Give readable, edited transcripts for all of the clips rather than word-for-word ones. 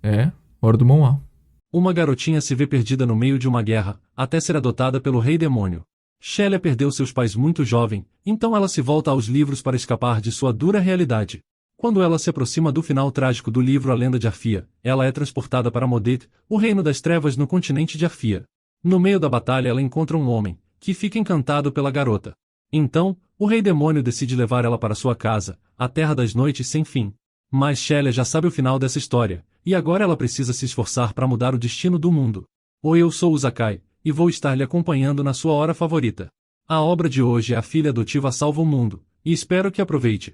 É, hora do Mão A. Uma garotinha se vê perdida no meio de uma guerra, até ser adotada pelo rei demônio. Shelia perdeu seus pais muito jovem, então ela se volta aos livros para escapar de sua dura realidade. Quando ela se aproxima do final trágico do livro A Lenda de Arfia, ela é transportada para Modet, o reino das trevas no continente de Arfia. No meio da batalha ela encontra um homem, que fica encantado pela garota. Então, o rei demônio decide levar ela para sua casa, a Terra das Noites Sem Fim. Mas Shelia já sabe o final dessa história, e agora ela precisa se esforçar para mudar o destino do mundo. Oi, eu sou o Zakai, e vou estar lhe acompanhando na sua hora favorita. A obra de hoje é A Filha Adotiva Salva o Mundo, e espero que aproveite.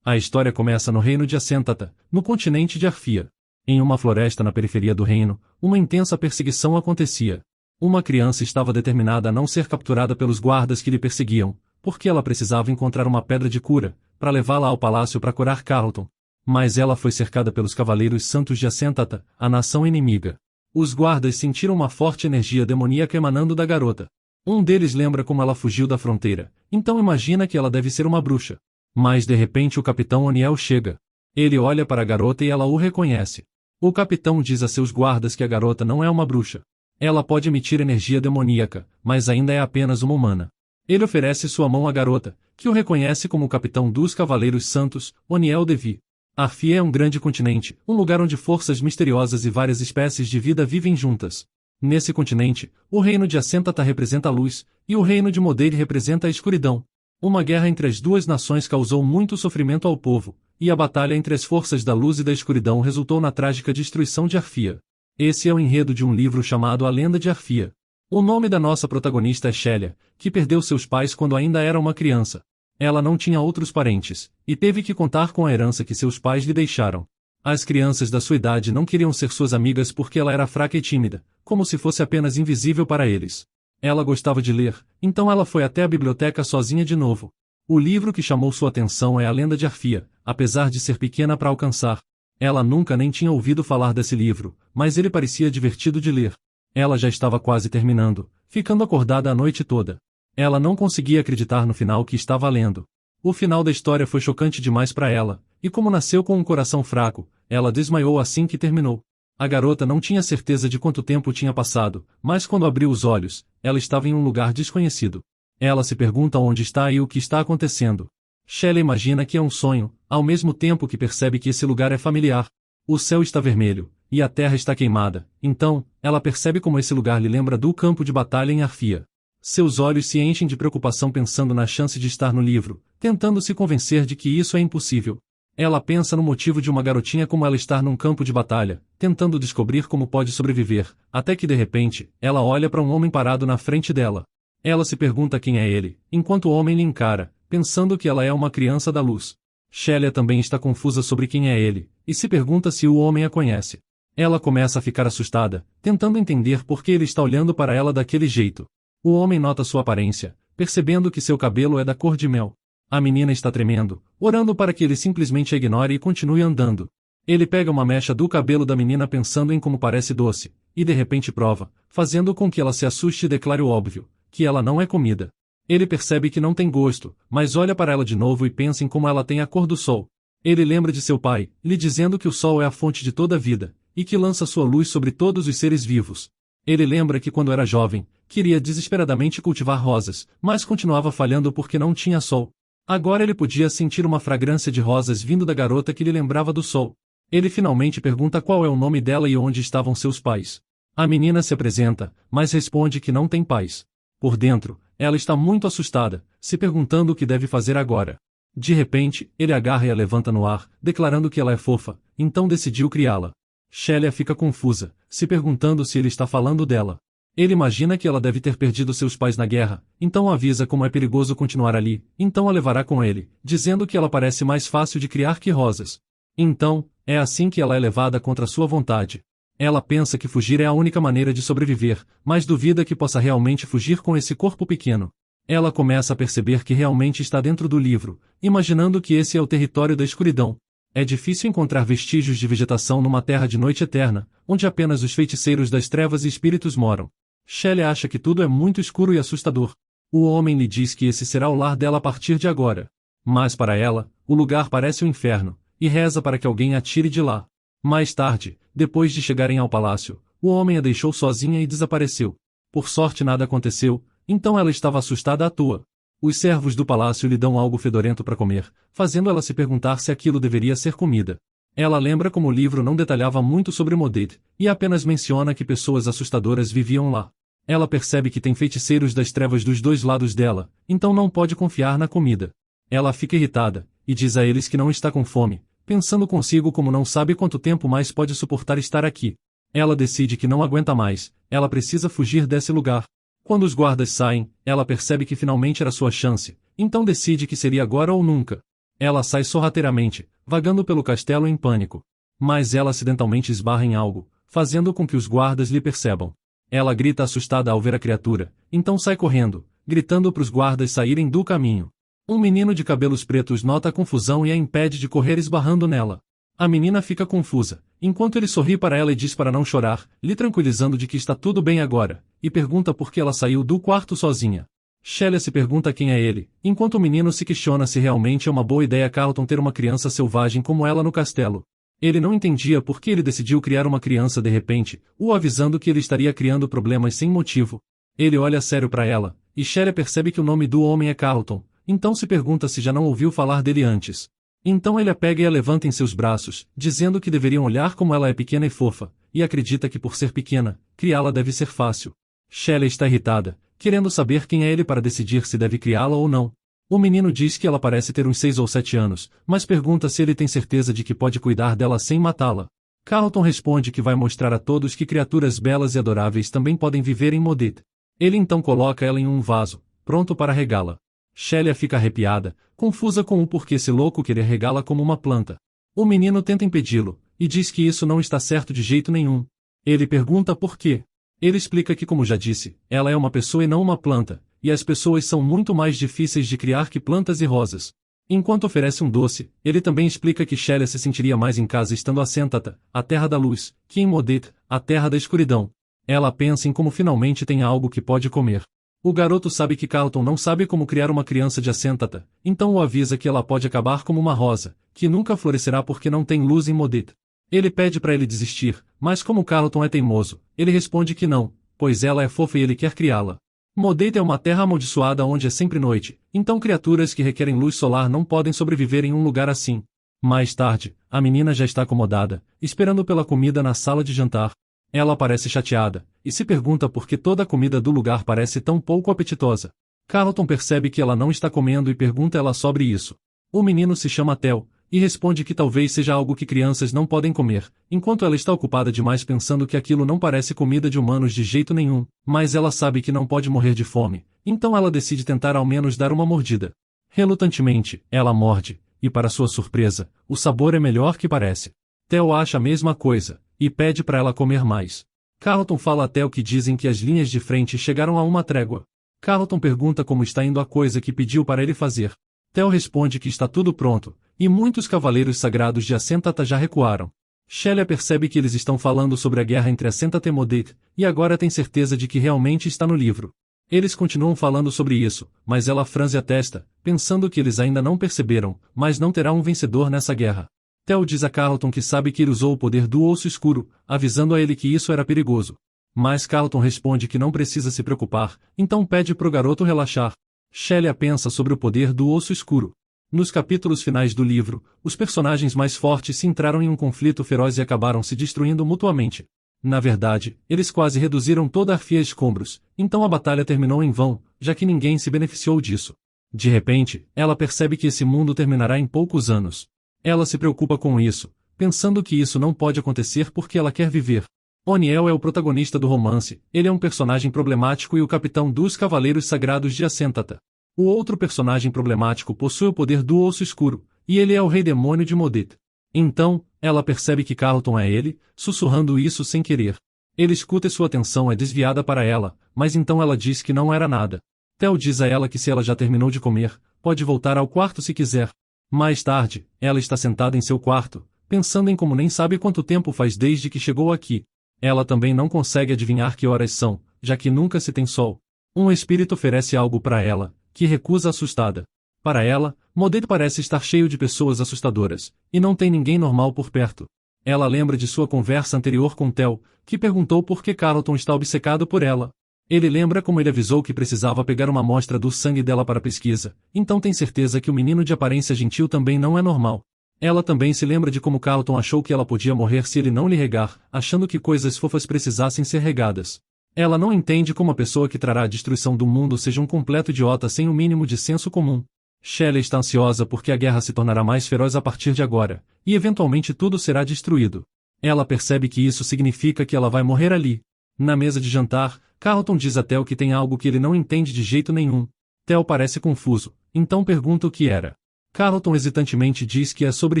A história começa no reino de Assentata, no continente de Arfia. Em uma floresta na periferia do reino, uma intensa perseguição acontecia. Uma criança estava determinada a não ser capturada pelos guardas que lhe perseguiam, porque ela precisava encontrar uma pedra de cura, para levá-la ao palácio para curar Carlton. Mas ela foi cercada pelos Cavaleiros Santos de Assentata, a nação inimiga. Os guardas sentiram uma forte energia demoníaca emanando da garota. Um deles lembra como ela fugiu da fronteira, então imagina que ela deve ser uma bruxa. Mas de repente o capitão Oniel chega. Ele olha para a garota e ela o reconhece. O capitão diz a seus guardas que a garota não é uma bruxa. Ela pode emitir energia demoníaca, mas ainda é apenas uma humana. Ele oferece sua mão à garota, que o reconhece como o capitão dos Cavaleiros Santos, Oniel Devi. Arfia é um grande continente, um lugar onde forças misteriosas e várias espécies de vida vivem juntas. Nesse continente, o reino de Assentata representa a luz, e o reino de Modeir representa a escuridão. Uma guerra entre as duas nações causou muito sofrimento ao povo, e a batalha entre as forças da luz e da escuridão resultou na trágica destruição de Arfia. Esse é o enredo de um livro chamado A Lenda de Arfia. O nome da nossa protagonista é Shelia, que perdeu seus pais quando ainda era uma criança. Ela não tinha outros parentes, e teve que contar com a herança que seus pais lhe deixaram. As crianças da sua idade não queriam ser suas amigas porque ela era fraca e tímida, como se fosse apenas invisível para eles. Ela gostava de ler, então ela foi até a biblioteca sozinha de novo. O livro que chamou sua atenção é A Lenda de Arfia, apesar de ser pequena para alcançar. Ela nunca nem tinha ouvido falar desse livro, mas ele parecia divertido de ler. Ela já estava quase terminando, ficando acordada a noite toda. Ela não conseguia acreditar no final que estava lendo. O final da história foi chocante demais para ela, e como nasceu com um coração fraco, ela desmaiou assim que terminou. A garota não tinha certeza de quanto tempo tinha passado, mas quando abriu os olhos, ela estava em um lugar desconhecido. Ela se pergunta onde está e o que está acontecendo. Shelia imagina que é um sonho, ao mesmo tempo que percebe que esse lugar é familiar. O céu está vermelho, e a terra está queimada, então, ela percebe como esse lugar lhe lembra do campo de batalha em Arfia. Seus olhos se enchem de preocupação pensando na chance de estar no livro, tentando se convencer de que isso é impossível. Ela pensa no motivo de uma garotinha como ela estar num campo de batalha, tentando descobrir como pode sobreviver, até que de repente, ela olha para um homem parado na frente dela. Ela se pergunta quem é ele, enquanto o homem lhe encara, pensando que ela é uma criança da luz. Shelia também está confusa sobre quem é ele, e se pergunta se o homem a conhece. Ela começa a ficar assustada, tentando entender por que ele está olhando para ela daquele jeito. O homem nota sua aparência, percebendo que seu cabelo é da cor de mel. A menina está tremendo, orando para que ele simplesmente a ignore e continue andando. Ele pega uma mecha do cabelo da menina pensando em como parece doce, e de repente prova, fazendo com que ela se assuste e declare o óbvio, que ela não é comida. Ele percebe que não tem gosto, mas olha para ela de novo e pensa em como ela tem a cor do sol. Ele lembra de seu pai, lhe dizendo que o sol é a fonte de toda a vida, e que lança sua luz sobre todos os seres vivos. Ele lembra que quando era jovem, queria desesperadamente cultivar rosas, mas continuava falhando porque não tinha sol. Agora ele podia sentir uma fragrância de rosas vindo da garota que lhe lembrava do sol. Ele finalmente pergunta qual é o nome dela e onde estavam seus pais. A menina se apresenta, mas responde que não tem pais. Por dentro, ela está muito assustada, se perguntando o que deve fazer agora. De repente, ele agarra e a levanta no ar, declarando que ela é fofa, então decidiu criá-la. Shelia fica confusa, se perguntando se ele está falando dela. Ele imagina que ela deve ter perdido seus pais na guerra, então avisa como é perigoso continuar ali, então a levará com ele, dizendo que ela parece mais fácil de criar que rosas. Então, é assim que ela é levada contra sua vontade. Ela pensa que fugir é a única maneira de sobreviver, mas duvida que possa realmente fugir com esse corpo pequeno. Ela começa a perceber que realmente está dentro do livro, imaginando que esse é o território da escuridão. É difícil encontrar vestígios de vegetação numa terra de noite eterna, onde apenas os feiticeiros das trevas e espíritos moram. Shelia acha que tudo é muito escuro e assustador. O homem lhe diz que esse será o lar dela a partir de agora. Mas para ela, o lugar parece o inferno, e reza para que alguém a tire de lá. Mais tarde, depois de chegarem ao palácio, o homem a deixou sozinha e desapareceu. Por sorte nada aconteceu, então ela estava assustada à toa. Os servos do palácio lhe dão algo fedorento para comer, fazendo ela se perguntar se aquilo deveria ser comida. Ela lembra como o livro não detalhava muito sobre Moded, e apenas menciona que pessoas assustadoras viviam lá. Ela percebe que tem feiticeiros das trevas dos dois lados dela, então não pode confiar na comida. Ela fica irritada, e diz a eles que não está com fome, pensando consigo como não sabe quanto tempo mais pode suportar estar aqui. Ela decide que não aguenta mais, ela precisa fugir desse lugar. Quando os guardas saem, ela percebe que finalmente era sua chance, então decide que seria agora ou nunca. Ela sai sorrateiramente, vagando pelo castelo em pânico. Mas ela acidentalmente esbarra em algo, fazendo com que os guardas lhe percebam. Ela grita assustada ao ver a criatura, então sai correndo, gritando para os guardas saírem do caminho. Um menino de cabelos pretos nota a confusão e a impede de correr esbarrando nela. A menina fica confusa, enquanto ele sorri para ela e diz para não chorar, lhe tranquilizando de que está tudo bem agora, e pergunta por que ela saiu do quarto sozinha. Shelia se pergunta quem é ele, enquanto o menino se questiona se realmente é uma boa ideia Carlton ter uma criança selvagem como ela no castelo. Ele não entendia por que ele decidiu criar uma criança de repente, o avisando que ele estaria criando problemas sem motivo. Ele olha sério para ela, e Shelia percebe que o nome do homem é Carlton, então se pergunta se já não ouviu falar dele antes. Então ele a pega e a levanta em seus braços, dizendo que deveriam olhar como ela é pequena e fofa, e acredita que por ser pequena, criá-la deve ser fácil. Shelia está irritada, querendo saber quem é ele para decidir se deve criá-la ou não. O menino diz que ela parece ter uns 6 ou 7 anos, mas pergunta se ele tem certeza de que pode cuidar dela sem matá-la. Carlton responde que vai mostrar a todos que criaturas belas e adoráveis também podem viver em Moded. Ele então coloca ela em um vaso, pronto para regá-la. Shelia fica arrepiada, confusa com o porquê esse louco querer regá-la como uma planta. O menino tenta impedi-lo, e diz que isso não está certo de jeito nenhum. Ele pergunta por quê. Ele explica que, como já disse, ela é uma pessoa e não uma planta, e as pessoas são muito mais difíceis de criar que plantas e rosas. Enquanto oferece um doce, ele também explica que Shelia se sentiria mais em casa estando a Sentata, a terra da luz, que em Moded, a terra da escuridão. Ela pensa em como finalmente tem algo que pode comer. O garoto sabe que Carlton não sabe como criar uma criança de Assentata, então o avisa que ela pode acabar como uma rosa, que nunca florescerá porque não tem luz em Moded. Ele pede para ele desistir, mas como Carlton é teimoso, ele responde que não, pois ela é fofa e ele quer criá-la. Moded é uma terra amaldiçoada onde é sempre noite, então criaturas que requerem luz solar não podem sobreviver em um lugar assim. Mais tarde, a menina já está acomodada, esperando pela comida na sala de jantar. Ela parece chateada, e se pergunta por que toda a comida do lugar parece tão pouco apetitosa. Carlton percebe que ela não está comendo e pergunta ela sobre isso. O menino se chama Theo, e responde que talvez seja algo que crianças não podem comer, enquanto ela está ocupada demais pensando que aquilo não parece comida de humanos de jeito nenhum, mas ela sabe que não pode morrer de fome, então ela decide tentar ao menos dar uma mordida. Relutantemente, ela morde, e para sua surpresa, o sabor é melhor que parece. Theo acha a mesma coisa, e pede para ela comer mais. Carlton fala a Theo que dizem que as linhas de frente chegaram a uma trégua. Carlton pergunta como está indo a coisa que pediu para ele fazer. Theo responde que está tudo pronto, e muitos cavaleiros sagrados de Assentata já recuaram. Shelia percebe que eles estão falando sobre a guerra entre Assentata e Moded, e agora tem certeza de que realmente está no livro. Eles continuam falando sobre isso, mas ela franze a testa, pensando que eles ainda não perceberam, mas não terá um vencedor nessa guerra. Theo diz a Carlton que sabe que ele usou o poder do osso escuro, avisando a ele que isso era perigoso. Mas Carlton responde que não precisa se preocupar, então pede pro garoto relaxar. Shelia pensa sobre o poder do osso escuro. Nos capítulos finais do livro, os personagens mais fortes se entraram em um conflito feroz e acabaram se destruindo mutuamente. Na verdade, eles quase reduziram toda a Arfia a escombros, então a batalha terminou em vão, já que ninguém se beneficiou disso. De repente, ela percebe que esse mundo terminará em poucos anos. Ela se preocupa com isso, pensando que isso não pode acontecer porque ela quer viver. Oniel é o protagonista do romance, ele é um personagem problemático e o capitão dos Cavaleiros Sagrados de Assentata. O outro personagem problemático possui o poder do osso escuro, e ele é o rei demônio de Moded. Então, ela percebe que Carlton é ele, sussurrando isso sem querer. Ele escuta e sua atenção é desviada para ela, mas então ela diz que não era nada. Theo diz a ela que se ela já terminou de comer, pode voltar ao quarto se quiser. Mais tarde, ela está sentada em seu quarto, pensando em como nem sabe quanto tempo faz desde que chegou aqui. Ela também não consegue adivinhar que horas são, já que nunca se tem sol. Um espírito oferece algo para ela, que recusa assustada. Para ela, Moded parece estar cheio de pessoas assustadoras, e não tem ninguém normal por perto. Ela lembra de sua conversa anterior com Theo, que perguntou por que Carlton está obcecado por ela. Ele lembra como ele avisou que precisava pegar uma amostra do sangue dela para pesquisa, então tem certeza que o menino de aparência gentil também não é normal. Ela também se lembra de como Carlton achou que ela podia morrer se ele não lhe regar, achando que coisas fofas precisassem ser regadas. Ela não entende como a pessoa que trará a destruição do mundo seja um completo idiota sem o mínimo de senso comum. Shelley está ansiosa porque a guerra se tornará mais feroz a partir de agora, e eventualmente tudo será destruído. Ela percebe que isso significa que ela vai morrer ali. Na mesa de jantar, Carlton diz a Theo que tem algo que ele não entende de jeito nenhum. Theo parece confuso, então pergunta o que era. Carlton hesitantemente diz que é sobre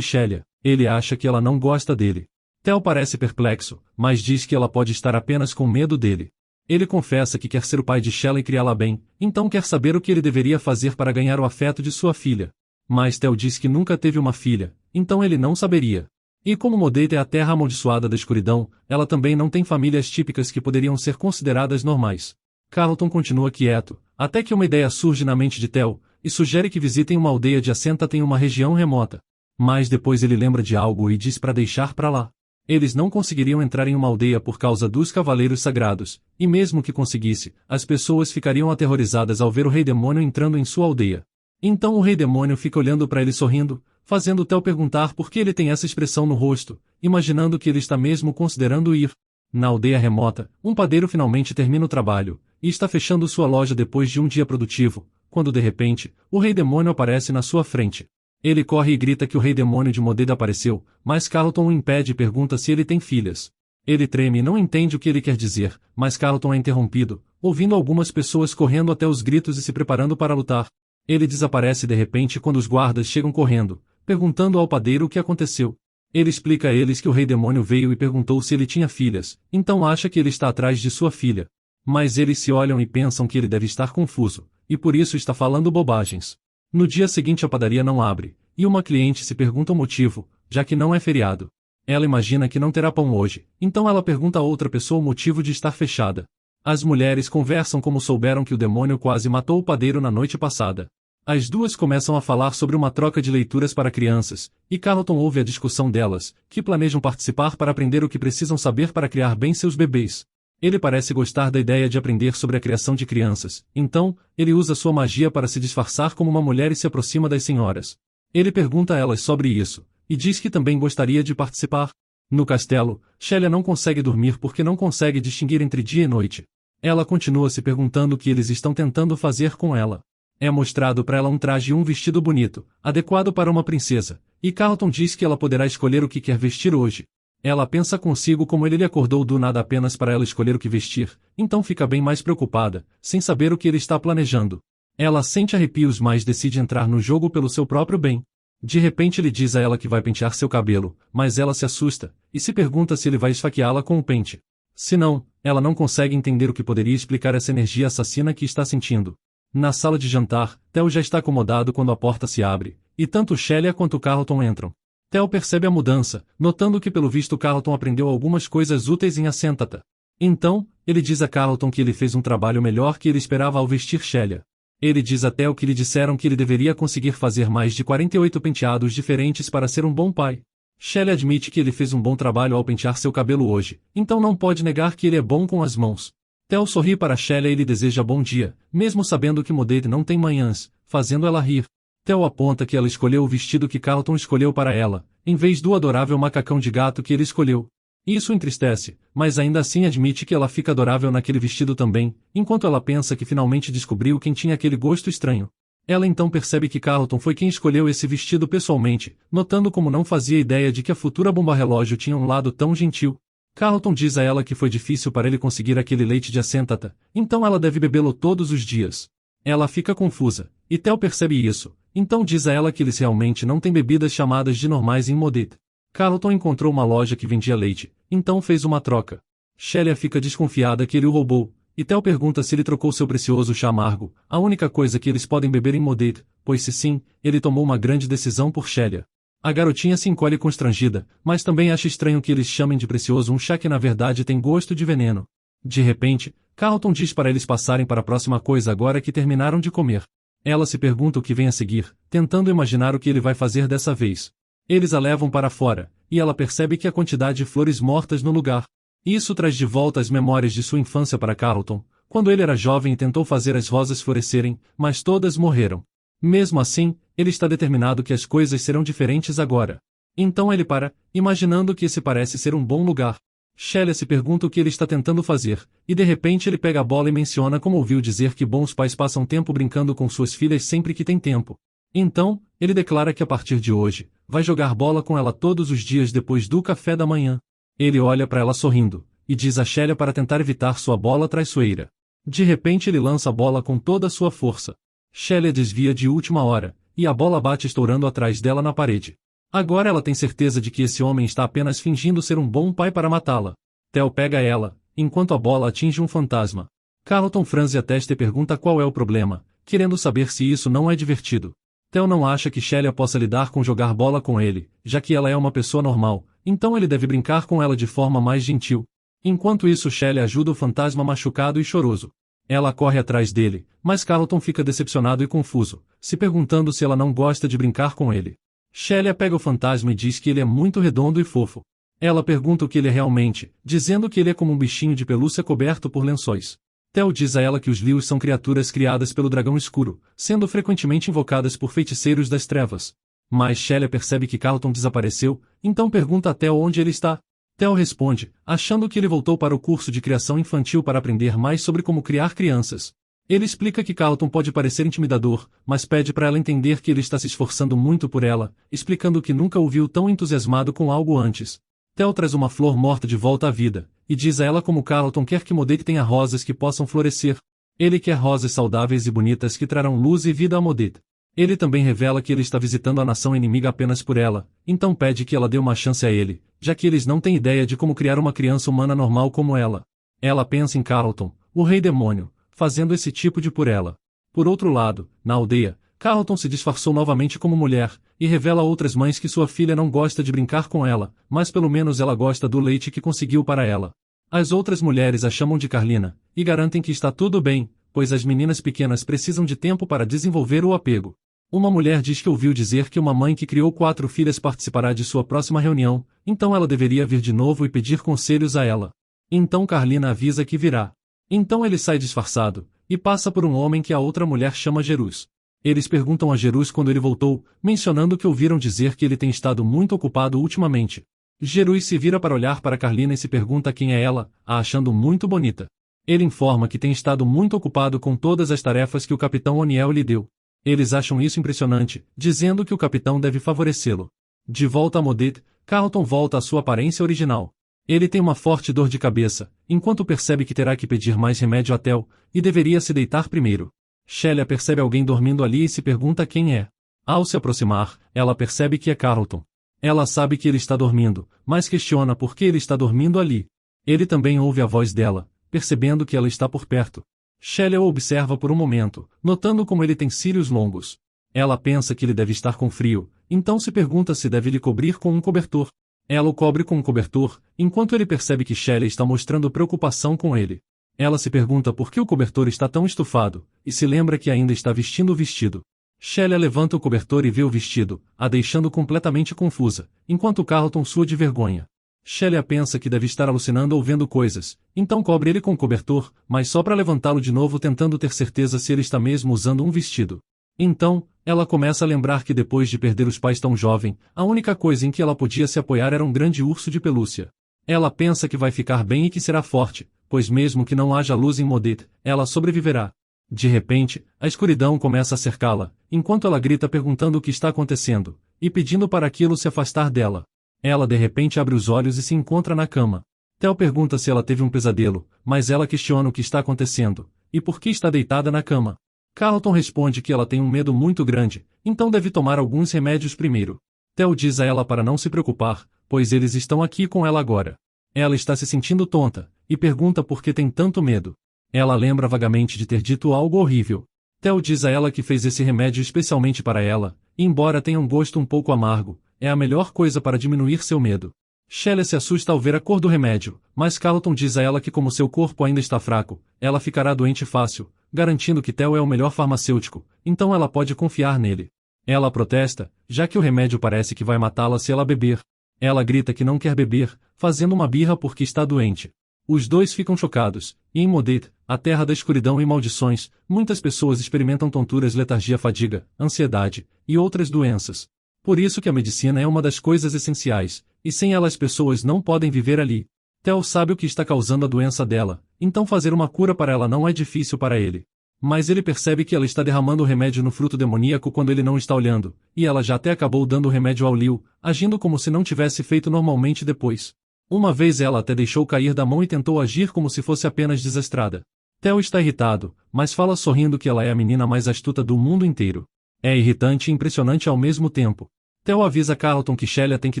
Shelley. Ele acha que ela não gosta dele. Theo parece perplexo, mas diz que ela pode estar apenas com medo dele. Ele confessa que quer ser o pai de Shelley e criá-la bem, então quer saber o que ele deveria fazer para ganhar o afeto de sua filha. Mas Theo diz que nunca teve uma filha, então ele não saberia. E como Modate é a terra amaldiçoada da escuridão, ela também não tem famílias típicas que poderiam ser consideradas normais. Carlton continua quieto, até que uma ideia surge na mente de Theo, e sugere que visitem uma aldeia adjacente em uma região remota. Mas depois ele lembra de algo e diz para deixar para lá. Eles não conseguiriam entrar em uma aldeia por causa dos cavaleiros sagrados, e mesmo que conseguisse, as pessoas ficariam aterrorizadas ao ver o Rei Demônio entrando em sua aldeia. Então o Rei Demônio fica olhando para ele sorrindo, fazendo Theo perguntar por que ele tem essa expressão no rosto, imaginando que ele está mesmo considerando ir. Na aldeia remota, um padeiro finalmente termina o trabalho, e está fechando sua loja depois de um dia produtivo, quando de repente, o Rei Demônio aparece na sua frente. Ele corre e grita que o Rei Demônio de Modate apareceu, mas Carlton o impede e pergunta se ele tem filhas. Ele treme e não entende o que ele quer dizer, mas Carlton é interrompido, ouvindo algumas pessoas correndo até os gritos e se preparando para lutar. Ele desaparece de repente quando os guardas chegam correndo, perguntando ao padeiro o que aconteceu. Ele explica a eles que o Rei Demônio veio e perguntou se ele tinha filhas, então acha que ele está atrás de sua filha. Mas eles se olham e pensam que ele deve estar confuso, e por isso está falando bobagens. No dia seguinte a padaria não abre, e uma cliente se pergunta o motivo, já que não é feriado. Ela imagina que não terá pão hoje, então ela pergunta a outra pessoa o motivo de estar fechada. As mulheres conversam como souberam que o demônio quase matou o padeiro na noite passada. As duas começam a falar sobre uma troca de leituras para crianças, e Carlton ouve a discussão delas, que planejam participar para aprender o que precisam saber para criar bem seus bebês. Ele parece gostar da ideia de aprender sobre a criação de crianças, então, ele usa sua magia para se disfarçar como uma mulher e se aproxima das senhoras. Ele pergunta a elas sobre isso, e diz que também gostaria de participar. No castelo, Shelley não consegue dormir porque não consegue distinguir entre dia e noite. Ela continua se perguntando o que eles estão tentando fazer com ela. É mostrado para ela um traje e um vestido bonito, adequado para uma princesa, e Carlton diz que ela poderá escolher o que quer vestir hoje. Ela pensa consigo como ele lhe acordou do nada apenas para ela escolher o que vestir, então fica bem mais preocupada, sem saber o que ele está planejando. Ela sente arrepios mas decide entrar no jogo pelo seu próprio bem. De repente ele diz a ela que vai pentear seu cabelo, mas ela se assusta, e se pergunta se ele vai esfaqueá-la com o pente. Se não, ela não consegue entender o que poderia explicar essa energia assassina que está sentindo. Na sala de jantar, Theo já está acomodado quando a porta se abre, e tanto Shelley quanto Carlton entram. Theo percebe a mudança, notando que pelo visto Carlton aprendeu algumas coisas úteis em Assentata. Então, ele diz a Carlton que ele fez um trabalho melhor que ele esperava ao vestir Shelley. Ele diz a Theo que lhe disseram que ele deveria conseguir fazer mais de 48 penteados diferentes para ser um bom pai. Shelley admite que ele fez um bom trabalho ao pentear seu cabelo hoje, então não pode negar que ele é bom com as mãos. Theo sorri para Shelley e lhe deseja bom dia, mesmo sabendo que Modate não tem manhãs, fazendo ela rir. Theo aponta que ela escolheu o vestido que Carlton escolheu para ela, em vez do adorável macacão de gato que ele escolheu. Isso entristece, mas ainda assim admite que ela fica adorável naquele vestido também, enquanto ela pensa que finalmente descobriu quem tinha aquele gosto estranho. Ela então percebe que Carlton foi quem escolheu esse vestido pessoalmente, notando como não fazia ideia de que a futura bomba-relógio tinha um lado tão gentil. Carlton diz a ela que foi difícil para ele conseguir aquele leite de Assentata, então ela deve bebê-lo todos os dias. Ela fica confusa, e Theo percebe isso, então diz a ela que eles realmente não têm bebidas chamadas de normais em Modate. Carlton encontrou uma loja que vendia leite, então fez uma troca. Shelley fica desconfiada que ele o roubou, e Theo pergunta se ele trocou seu precioso chá amargo, a única coisa que eles podem beber em Modate, pois se sim, ele tomou uma grande decisão por Shelley. A garotinha se encolhe constrangida, mas também acha estranho que eles chamem de precioso um chá que na verdade tem gosto de veneno. De repente, Carlton diz para eles passarem para a próxima coisa agora que terminaram de comer. Ela se pergunta o que vem a seguir, tentando imaginar o que ele vai fazer dessa vez. Eles a levam para fora, e ela percebe que há quantidade de flores mortas no lugar. Isso traz de volta as memórias de sua infância para Carlton, quando ele era jovem e tentou fazer as rosas florescerem, mas todas morreram. Mesmo assim, ele está determinado que as coisas serão diferentes agora. Então ele para, imaginando que esse parece ser um bom lugar. Sheila se pergunta o que ele está tentando fazer, e de repente ele pega a bola e menciona como ouviu dizer que bons pais passam tempo brincando com suas filhas sempre que têm tempo. Então, ele declara que a partir de hoje, vai jogar bola com ela todos os dias depois do café da manhã. Ele olha para ela sorrindo, e diz a Sheila para tentar evitar sua bola traiçoeira. De repente ele lança a bola com toda a sua força. Sheila desvia de última hora, e a bola bate estourando atrás dela na parede. Agora ela tem certeza de que esse homem está apenas fingindo ser um bom pai para matá-la. Theo pega ela, enquanto a bola atinge um fantasma. Carlton franze a testa e pergunta qual é o problema, querendo saber se isso não é divertido. Theo não acha que Sheila possa lidar com jogar bola com ele, já que ela é uma pessoa normal, então ele deve brincar com ela de forma mais gentil. Enquanto isso Sheila ajuda o fantasma machucado e choroso. Ela corre atrás dele, mas Carlton fica decepcionado e confuso, se perguntando se ela não gosta de brincar com ele. Sheila pega o fantasma e diz que ele é muito redondo e fofo. Ela pergunta o que ele é realmente, dizendo que ele é como um bichinho de pelúcia coberto por lençóis. Theo diz a ela que os Lius são criaturas criadas pelo dragão escuro, sendo frequentemente invocadas por feiticeiros das trevas. Mas Sheila percebe que Carlton desapareceu, então pergunta a Theo onde ele está. Theo responde, achando que ele voltou para o curso de criação infantil para aprender mais sobre como criar crianças. Ele explica que Carlton pode parecer intimidador, mas pede para ela entender que ele está se esforçando muito por ela, explicando que nunca o viu tão entusiasmado com algo antes. Theo traz uma flor morta de volta à vida, e diz a ela como Carlton quer que Modate tenha rosas que possam florescer. Ele quer rosas saudáveis e bonitas que trarão luz e vida a Modate. Ele também revela que ele está visitando a nação inimiga apenas por ela, então pede que ela dê uma chance a ele, já que eles não têm ideia de como criar uma criança humana normal como ela. Ela pensa em Carlton, o rei demônio, fazendo esse tipo de por ela. Por outro lado, na aldeia, Carlton se disfarçou novamente como mulher, e revela a outras mães que sua filha não gosta de brincar com ela, mas pelo menos ela gosta do leite que conseguiu para ela. As outras mulheres a chamam de Carlina, e garantem que está tudo bem, pois as meninas pequenas precisam de tempo para desenvolver o apego. Uma mulher diz que ouviu dizer que uma mãe que criou 4 filhas participará de sua próxima reunião, então ela deveria vir de novo e pedir conselhos a ela. Então Carlina avisa que virá. Então ele sai disfarçado, e passa por um homem que a outra mulher chama Jerus. Eles perguntam a Jerus quando ele voltou, mencionando que ouviram dizer que ele tem estado muito ocupado ultimamente. Jerus se vira para olhar para Carlina e se pergunta quem é ela, a achando muito bonita. Ele informa que tem estado muito ocupado com todas as tarefas que o capitão Oniel lhe deu. Eles acham isso impressionante, dizendo que o capitão deve favorecê-lo. De volta a Modate, Carlton volta à sua aparência original. Ele tem uma forte dor de cabeça, enquanto percebe que terá que pedir mais remédio a Theo, e deveria se deitar primeiro. Sheila percebe alguém dormindo ali e se pergunta quem é. Ao se aproximar, ela percebe que é Carlton. Ela sabe que ele está dormindo, mas questiona por que ele está dormindo ali. Ele também ouve a voz dela, percebendo que ela está por perto. Sheila o observa por um momento, notando como ele tem cílios longos. Ela pensa que ele deve estar com frio, então se pergunta se deve lhe cobrir com um cobertor. Ela o cobre com um cobertor, enquanto ele percebe que Sheila está mostrando preocupação com ele. Ela se pergunta por que o cobertor está tão estufado, e se lembra que ainda está vestindo o vestido. Sheila levanta o cobertor e vê o vestido, a deixando completamente confusa, enquanto Carlton sua de vergonha. Sheila pensa que deve estar alucinando ou vendo coisas, então cobre ele com o cobertor, mas só para levantá-lo de novo tentando ter certeza se ele está mesmo usando um vestido. Então, ela começa a lembrar que depois de perder os pais tão jovem, a única coisa em que ela podia se apoiar era um grande urso de pelúcia. Ela pensa que vai ficar bem e que será forte, pois mesmo que não haja luz em Modate, ela sobreviverá. De repente, a escuridão começa a cercá-la, enquanto ela grita perguntando o que está acontecendo, e pedindo para aquilo se afastar dela. Ela de repente abre os olhos e se encontra na cama. Theo pergunta se ela teve um pesadelo, mas ela questiona o que está acontecendo, e por que está deitada na cama. Carlton responde que ela tem um medo muito grande, então deve tomar alguns remédios primeiro. Theo diz a ela para não se preocupar, pois eles estão aqui com ela agora. Ela está se sentindo tonta, e pergunta por que tem tanto medo. Ela lembra vagamente de ter dito algo horrível. Theo diz a ela que fez esse remédio especialmente para ela, e embora tenha um gosto um pouco amargo, é a melhor coisa para diminuir seu medo. Sheila se assusta ao ver a cor do remédio, mas Carlton diz a ela que como seu corpo ainda está fraco, ela ficará doente fácil, garantindo que Theo é o melhor farmacêutico, então ela pode confiar nele. Ela protesta, já que o remédio parece que vai matá-la se ela beber. Ela grita que não quer beber, fazendo uma birra porque está doente. Os dois ficam chocados, e em Modate, a terra da escuridão e maldições, muitas pessoas experimentam tonturas, letargia, fadiga, ansiedade, e outras doenças. Por isso que a medicina é uma das coisas essenciais, e sem ela as pessoas não podem viver ali. Theo sabe o que está causando a doença dela, então fazer uma cura para ela não é difícil para ele. Mas ele percebe que ela está derramando o remédio no fruto demoníaco quando ele não está olhando, e ela já até acabou dando o remédio ao Liu, agindo como se não tivesse feito normalmente depois. Uma vez ela até deixou cair da mão e tentou agir como se fosse apenas desastrada. Theo está irritado, mas fala sorrindo que ela é a menina mais astuta do mundo inteiro. É irritante e impressionante ao mesmo tempo. Theo avisa Carlton que Shelia tem que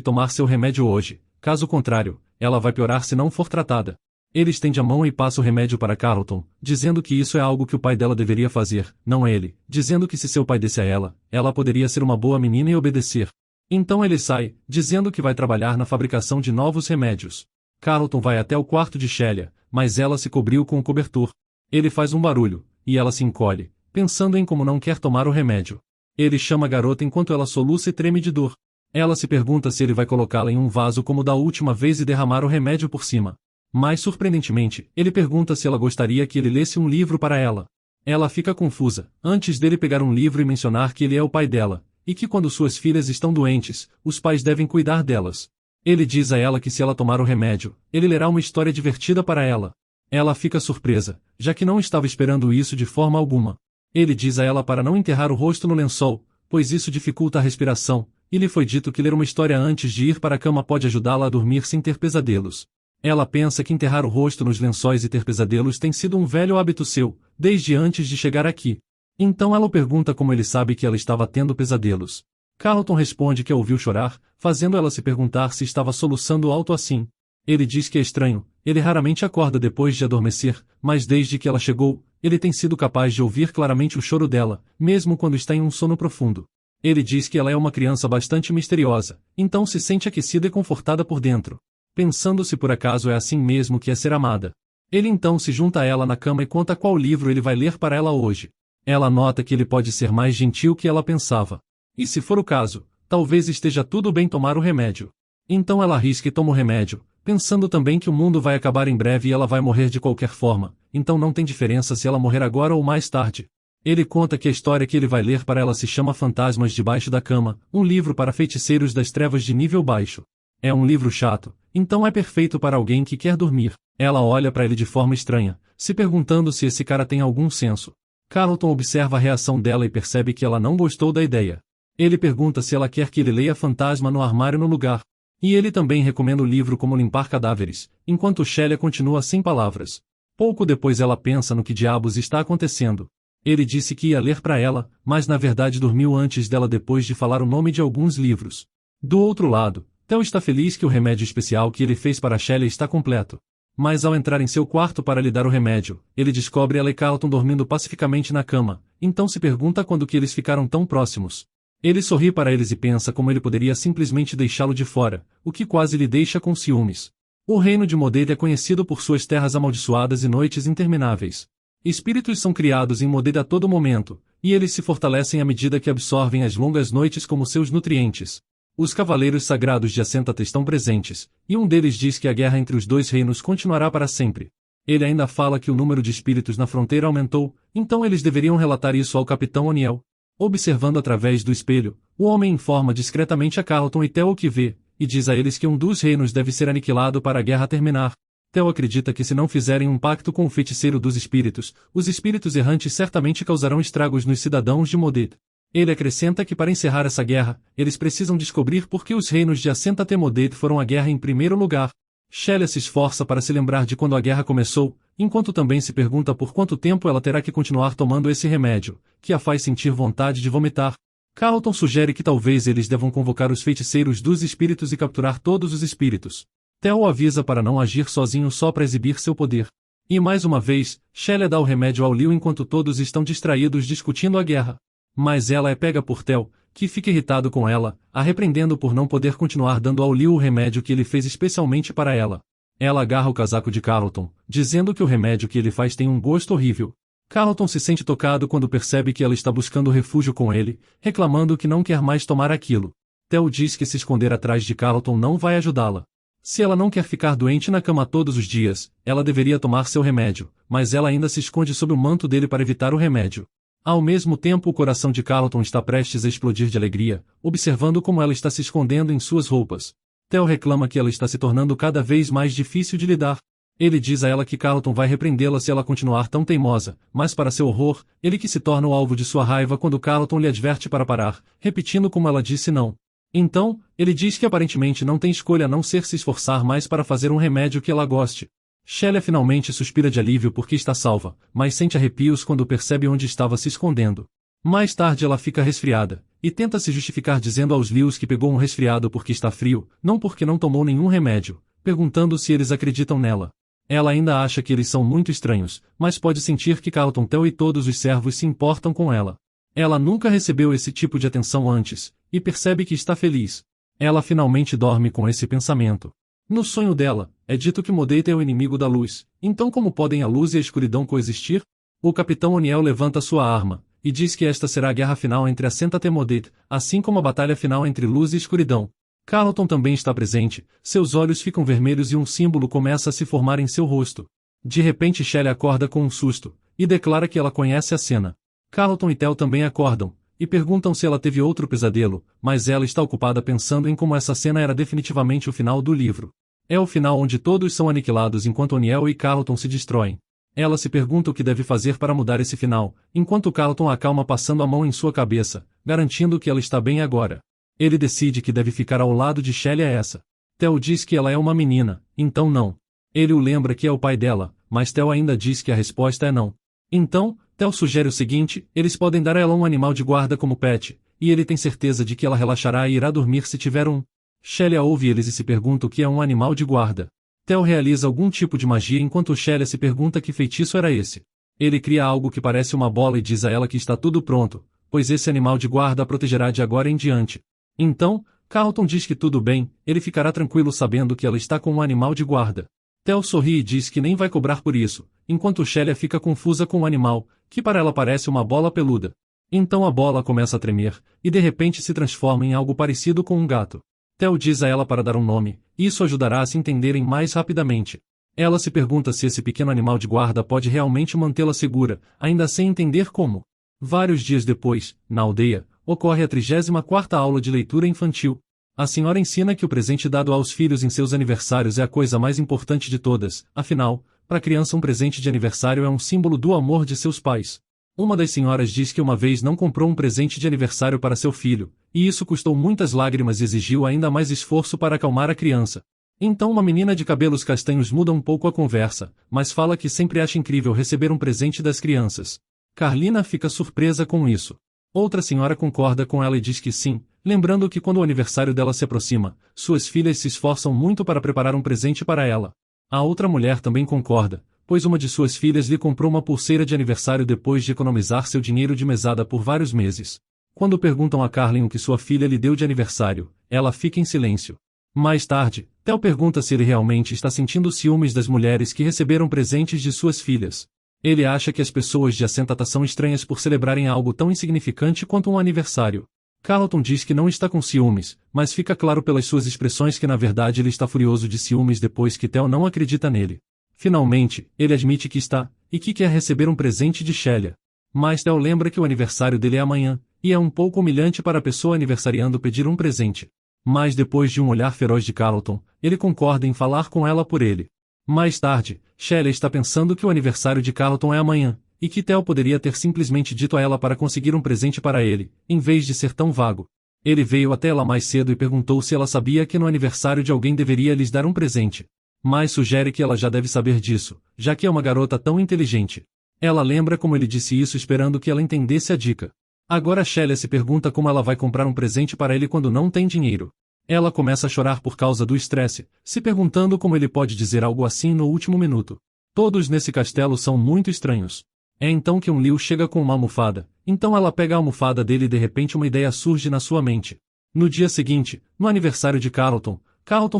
tomar seu remédio hoje, caso contrário, ela vai piorar se não for tratada. Ele estende a mão e passa o remédio para Carlton, dizendo que isso é algo que o pai dela deveria fazer, não ele, dizendo que se seu pai desse a ela poderia ser uma boa menina e obedecer. Então ele sai, dizendo que vai trabalhar na fabricação de novos remédios. Carlton vai até o quarto de Shelia, mas ela se cobriu com o cobertor. Ele faz um barulho, e ela se encolhe, pensando em como não quer tomar o remédio. Ele chama a garota enquanto ela soluça e treme de dor. Ela se pergunta se ele vai colocá-la em um vaso como da última vez e derramar o remédio por cima. Mas surpreendentemente, ele pergunta se ela gostaria que ele lesse um livro para ela. Ela fica confusa, antes dele pegar um livro e mencionar que ele é o pai dela, e que quando suas filhas estão doentes, os pais devem cuidar delas. Ele diz a ela que se ela tomar o remédio, ele lerá uma história divertida para ela. Ela fica surpresa, já que não estava esperando isso de forma alguma. Ele diz a ela para não enterrar o rosto no lençol, pois isso dificulta a respiração, e lhe foi dito que ler uma história antes de ir para a cama pode ajudá-la a dormir sem ter pesadelos. Ela pensa que enterrar o rosto nos lençóis e ter pesadelos tem sido um velho hábito seu, desde antes de chegar aqui. Então ela o pergunta como ele sabe que ela estava tendo pesadelos. Carlton responde que a ouviu chorar, fazendo ela se perguntar se estava soluçando alto assim. Ele diz que é estranho, ele raramente acorda depois de adormecer, mas desde que ela chegou, ele tem sido capaz de ouvir claramente o choro dela, mesmo quando está em um sono profundo. Ele diz que ela é uma criança bastante misteriosa, então se sente aquecida e confortada por dentro, pensando se por acaso é assim mesmo que é ser amada. Ele então se junta a ela na cama e conta qual livro ele vai ler para ela hoje. Ela nota que ele pode ser mais gentil que ela pensava. E se for o caso, talvez esteja tudo bem tomar o remédio. Então ela arrisca e toma o remédio, pensando também que o mundo vai acabar em breve e ela vai morrer de qualquer forma, então não tem diferença se ela morrer agora ou mais tarde. Ele conta que a história que ele vai ler para ela se chama Fantasmas Debaixo da Cama, um livro para feiticeiros das trevas de nível baixo. É um livro chato, então é perfeito para alguém que quer dormir. Ela olha para ele de forma estranha, se perguntando se esse cara tem algum senso. Carlton observa a reação dela e percebe que ela não gostou da ideia. Ele pergunta se ela quer que ele leia Fantasma no armário no lugar. E ele também recomenda o livro Como Limpar Cadáveres, enquanto Shelia continua sem palavras. Pouco depois ela pensa no que diabos está acontecendo. Ele disse que ia ler para ela, mas na verdade dormiu antes dela depois de falar o nome de alguns livros. Do outro lado, Theo está feliz que o remédio especial que ele fez para Shelia está completo. Mas ao entrar em seu quarto para lhe dar o remédio, ele descobre ela e Carlton dormindo pacificamente na cama, então se pergunta quando que eles ficaram tão próximos. Ele sorri para eles e pensa como ele poderia simplesmente deixá-lo de fora, o que quase lhe deixa com ciúmes. O reino de Modate é conhecido por suas terras amaldiçoadas e noites intermináveis. Espíritos são criados em Modate a todo momento, e eles se fortalecem à medida que absorvem as longas noites como seus nutrientes. Os cavaleiros sagrados de Assentat estão presentes, e um deles diz que a guerra entre os dois reinos continuará para sempre. Ele ainda fala que o número de espíritos na fronteira aumentou, então eles deveriam relatar isso ao capitão O'Neill. Observando através do espelho, o homem informa discretamente a Carlton e Theo o que vê, e diz a eles que um dos reinos deve ser aniquilado para a guerra terminar. Theo acredita que se não fizerem um pacto com o feiticeiro dos espíritos, os espíritos errantes certamente causarão estragos nos cidadãos de Modate. Ele acrescenta que para encerrar essa guerra, eles precisam descobrir por que os reinos de Assentat e Modate foram à guerra em primeiro lugar. Shelia se esforça para se lembrar de quando a guerra começou, enquanto também se pergunta por quanto tempo ela terá que continuar tomando esse remédio, que a faz sentir vontade de vomitar. Carlton sugere que talvez eles devam convocar os feiticeiros dos espíritos e capturar todos os espíritos. Theo o avisa para não agir sozinho só para exibir seu poder. E mais uma vez, Shelia dá o remédio ao Liu enquanto todos estão distraídos discutindo a guerra. Mas ela é pega por Theo, que fica irritado com ela, a repreendendo por não poder continuar dando ao Liu o remédio que ele fez especialmente para ela. Ela agarra o casaco de Carlton, dizendo que o remédio que ele faz tem um gosto horrível. Carlton se sente tocado quando percebe que ela está buscando refúgio com ele, reclamando que não quer mais tomar aquilo. Theo diz que se esconder atrás de Carlton não vai ajudá-la. Se ela não quer ficar doente na cama todos os dias, ela deveria tomar seu remédio, mas ela ainda se esconde sob o manto dele para evitar o remédio. Ao mesmo tempo, o coração de Carlton está prestes a explodir de alegria, observando como ela está se escondendo em suas roupas. Theo reclama que ela está se tornando cada vez mais difícil de lidar. Ele diz a ela que Carlton vai repreendê-la se ela continuar tão teimosa, mas para seu horror, ele que se torna o alvo de sua raiva quando Carlton lhe adverte para parar, repetindo como ela disse não. Então, ele diz que aparentemente não tem escolha a não ser se esforçar mais para fazer um remédio que ela goste. Shelia finalmente suspira de alívio porque está salva, mas sente arrepios quando percebe onde estava se escondendo. Mais tarde ela fica resfriada, e tenta se justificar dizendo aos Lewis que pegou um resfriado porque está frio, não porque não tomou nenhum remédio, perguntando se eles acreditam nela. Ela ainda acha que eles são muito estranhos, mas pode sentir que Carlton, Theo e todos os servos se importam com ela. Ela nunca recebeu esse tipo de atenção antes, e percebe que está feliz. Ela finalmente dorme com esse pensamento. No sonho dela, é dito que Modate é o inimigo da luz, então como podem a luz e a escuridão coexistir? O capitão O'Neill levanta sua arma, e diz que esta será a guerra final entre a Sentate e Modate, assim como a batalha final entre luz e escuridão. Carlton também está presente, seus olhos ficam vermelhos e um símbolo começa a se formar em seu rosto. De repente Shelia acorda com um susto, e declara que ela conhece a cena. Carlton e Theo também acordam, e perguntam se ela teve outro pesadelo, mas ela está ocupada pensando em como essa cena era definitivamente o final do livro. É o final onde todos são aniquilados enquanto O'Neill e Carlton se destroem. Ela se pergunta o que deve fazer para mudar esse final, enquanto Carlton a acalma passando a mão em sua cabeça, garantindo que ela está bem agora. Ele decide que deve ficar ao lado de Shelia essa. Theo diz que ela é uma menina, então não. Ele o lembra que é o pai dela, mas Theo ainda diz que a resposta é não. Então, Theo sugere o seguinte, eles podem dar a ela um animal de guarda como pet, e ele tem certeza de que ela relaxará e irá dormir se tiver um. Shelia ouve eles e se pergunta o que é um animal de guarda. Theo realiza algum tipo de magia enquanto Shelia se pergunta que feitiço era esse. Ele cria algo que parece uma bola e diz a ela que está tudo pronto, pois esse animal de guarda a protegerá de agora em diante. Então, Carlton diz que tudo bem, ele ficará tranquilo sabendo que ela está com um animal de guarda. Theo sorri e diz que nem vai cobrar por isso, enquanto Shelia fica confusa com o animal, que para ela parece uma bola peluda. Então a bola começa a tremer, e de repente se transforma em algo parecido com um gato. Theo diz a ela para dar um nome, e isso ajudará a se entenderem mais rapidamente. Ela se pergunta se esse pequeno animal de guarda pode realmente mantê-la segura, ainda sem entender como. Vários dias depois, na aldeia, ocorre a 34ª aula de leitura infantil. A senhora ensina que o presente dado aos filhos em seus aniversários é a coisa mais importante de todas, afinal, para a criança um presente de aniversário é um símbolo do amor de seus pais. Uma das senhoras diz que uma vez não comprou um presente de aniversário para seu filho, e isso custou muitas lágrimas e exigiu ainda mais esforço para acalmar a criança. Então uma menina de cabelos castanhos muda um pouco a conversa, mas fala que sempre acha incrível receber um presente das crianças. Carlina fica surpresa com isso. Outra senhora concorda com ela e diz que sim, lembrando que quando o aniversário dela se aproxima, suas filhas se esforçam muito para preparar um presente para ela. A outra mulher também concorda, pois uma de suas filhas lhe comprou uma pulseira de aniversário depois de economizar seu dinheiro de mesada por vários meses. Quando perguntam a Carlin o que sua filha lhe deu de aniversário, ela fica em silêncio. Mais tarde, Theo pergunta se ele realmente está sentindo ciúmes das mulheres que receberam presentes de suas filhas. Ele acha que as pessoas de Assentata são estranhas por celebrarem algo tão insignificante quanto um aniversário. Carlton diz que não está com ciúmes, mas fica claro pelas suas expressões que na verdade ele está furioso de ciúmes depois que Theo não acredita nele. Finalmente, ele admite que está, e que quer receber um presente de Shelia. Mas Theo lembra que o aniversário dele é amanhã, e é um pouco humilhante para a pessoa aniversariando pedir um presente. Mas depois de um olhar feroz de Carlton, ele concorda em falar com ela por ele. Mais tarde, Shelia está pensando que o aniversário de Carlton é amanhã, e que Theo poderia ter simplesmente dito a ela para conseguir um presente para ele, em vez de ser tão vago. Ele veio até ela mais cedo e perguntou se ela sabia que no aniversário de alguém deveria lhes dar um presente. Mas sugere que ela já deve saber disso, já que é uma garota tão inteligente. Ela lembra como ele disse isso esperando que ela entendesse a dica. Agora Shelia se pergunta como ela vai comprar um presente para ele quando não tem dinheiro. Ela começa a chorar por causa do estresse, se perguntando como ele pode dizer algo assim no último minuto. Todos nesse castelo são muito estranhos. É então que um Liu chega com uma almofada, então ela pega a almofada dele e de repente uma ideia surge na sua mente. No dia seguinte, no aniversário de Carlton